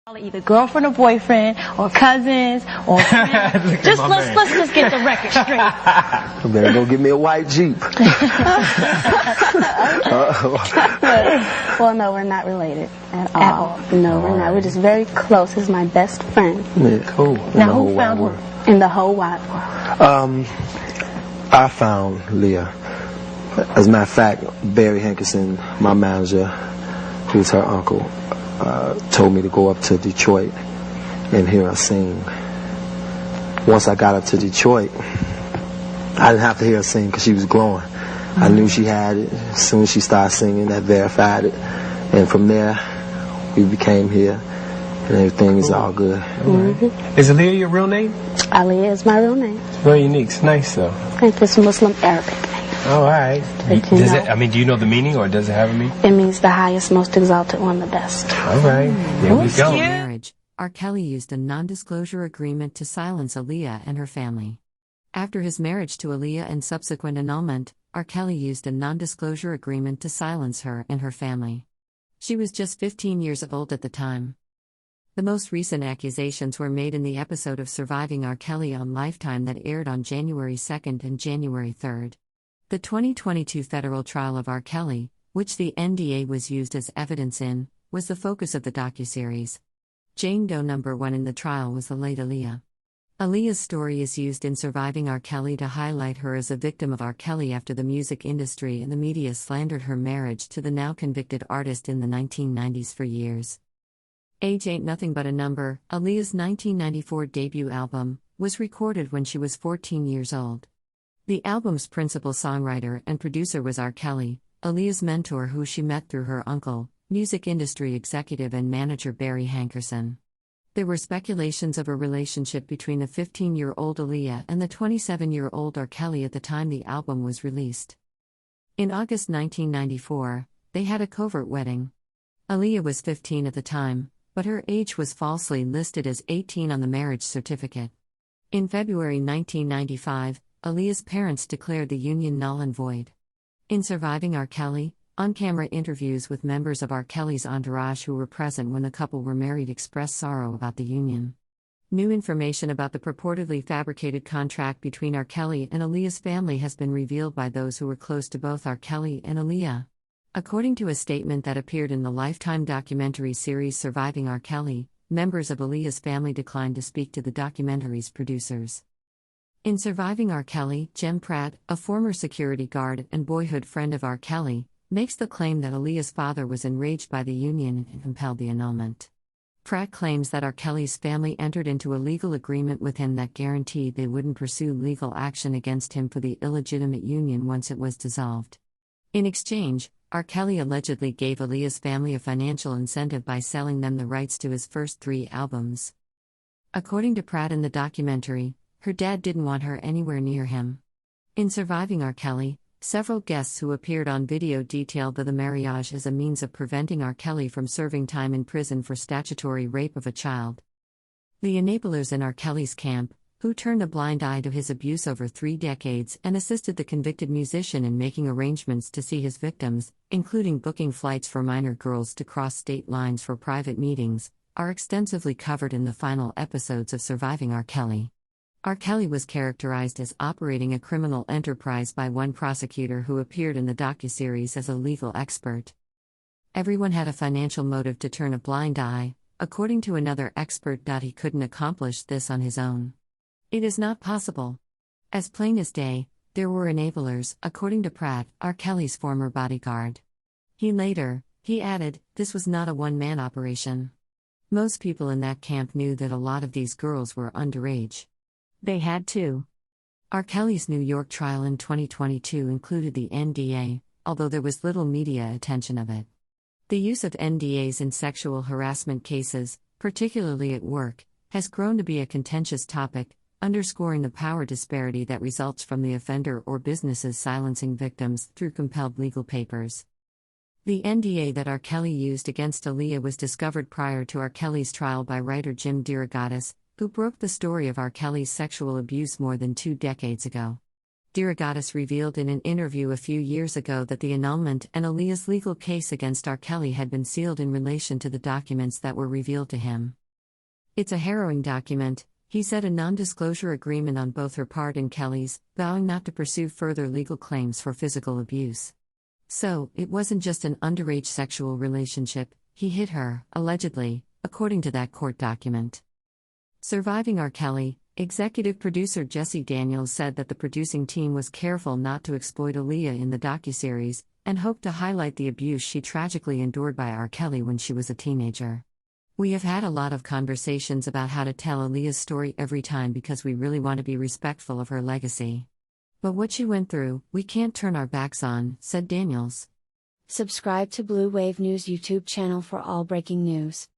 Either girlfriend or boyfriend, or cousins, or friends. let's just get the record straight. I better go get me a white Jeep. Well, no, we're not related at all. No, we're not. We're just very close. He's my best friend. Yeah, cool. Now, who found who? In the whole wide world. I found Leah. As a matter of fact, Barry Hankerson, my manager, who's her uncle, told me to go up to Detroit and hear her sing. Once I got up to Detroit, I didn't have to hear her sing because she was glowing. I knew she had it. As soon as she started singing, that verified it. And from there, we became here, and everything is all good. Mm-hmm. Is Aaliyah your real name? Aaliyah is my real name. It's very unique. It's nice, though. I think it's Muslim Arabic name. Oh, all right. Does it, do you know the meaning, or does it have a meaning? It means the highest, most exalted one, the best. All right. There we go. Marriage. R. Kelly used a non-disclosure agreement to silence Aaliyah and her family. After his marriage to Aaliyah and subsequent annulment, R. Kelly used a non-disclosure agreement to silence her and her family. She was just 15 years old at the time. The most recent accusations were made in the episode of Surviving R. Kelly on Lifetime that aired on January 2nd and January 3rd. The 2022 federal trial of R. Kelly, which the NDA was used as evidence in, was the focus of the docuseries. Jane Doe number 1 in the trial was the late Aaliyah. Aaliyah's story is used in Surviving R. Kelly to highlight her as a victim of R. Kelly after the music industry and the media slandered her marriage to the now convicted artist in the 1990s for years. Age Ain't Nothing But a Number, Aaliyah's 1994 debut album, was recorded when she was 14 years old. The album's principal songwriter and producer was R. Kelly, Aaliyah's mentor who she met through her uncle, music industry executive and manager Barry Hankerson. There were speculations of a relationship between the 15-year-old Aaliyah and the 27-year-old R. Kelly at the time the album was released. In August 1994, they had a covert wedding. Aaliyah was 15 at the time, but her age was falsely listed as 18 on the marriage certificate. In February 1995, Aaliyah's parents declared the union null and void. In Surviving R. Kelly, on-camera interviews with members of R. Kelly's entourage who were present when the couple were married expressed sorrow about the union. New information about the purportedly fabricated contract between R. Kelly and Aaliyah's family has been revealed by those who were close to both R. Kelly and Aaliyah. According to a statement that appeared in the Lifetime documentary series Surviving R. Kelly, members of Aaliyah's family declined to speak to the documentary's producers. In Surviving R. Kelly, Jem Pratt, a former security guard and boyhood friend of R. Kelly, makes the claim that Aaliyah's father was enraged by the union and compelled the annulment. Pratt claims that R. Kelly's family entered into a legal agreement with him that guaranteed they wouldn't pursue legal action against him for the illegitimate union once it was dissolved. In exchange, R. Kelly allegedly gave Aaliyah's family a financial incentive by selling them the rights to his first 3 albums. According to Pratt in the documentary, her dad didn't want her anywhere near him. In Surviving R. Kelly, several guests who appeared on video detailed the marriage as a means of preventing R. Kelly from serving time in prison for statutory rape of a child. The enablers in R. Kelly's camp, who turned a blind eye to his abuse over 3 decades and assisted the convicted musician in making arrangements to see his victims, including booking flights for minor girls to cross state lines for private meetings, are extensively covered in the final episodes of Surviving R. Kelly. R. Kelly was characterized as operating a criminal enterprise by one prosecutor who appeared in the docuseries as a legal expert. Everyone had a financial motive to turn a blind eye, according to another expert. He couldn't accomplish this on his own. It is not possible. As plain as day, there were enablers, according to Pratt, R. Kelly's former bodyguard. He added, this was not a one-man operation. Most people in that camp knew that a lot of these girls were underage. They had to. R. Kelly's New York trial in 2022 included the NDA, although there was little media attention of it. The use of NDAs in sexual harassment cases, particularly at work, has grown to be a contentious topic, underscoring the power disparity that results from the offender or businesses silencing victims through compelled legal papers. The NDA that R. Kelly used against Aaliyah was discovered prior to R. Kelly's trial by writer Jim DeRogatis, who broke the story of R. Kelly's sexual abuse more than 2 decades ago. DeRogatis revealed in an interview a few years ago that the Annulment and Aaliyah's legal case against R. Kelly had been sealed in relation to the documents that were revealed to him. "It's a harrowing document," he said, a non-disclosure agreement on both her part and Kelly's, vowing not to pursue further legal claims for physical abuse. So, it wasn't just an underage sexual relationship, he hit her, allegedly, according to that court document. Surviving R. Kelly, executive producer Jesse Daniels said that the producing team was careful not to exploit Aaliyah in the docuseries, and hoped to highlight the abuse she tragically endured by R. Kelly when she was a teenager. "We have had a lot of conversations about how to tell Aaliyah's story every time because we really want to be respectful of her legacy. But what she went through, we can't turn our backs on," said Daniels. Subscribe to Blue Wave News YouTube channel for all breaking news.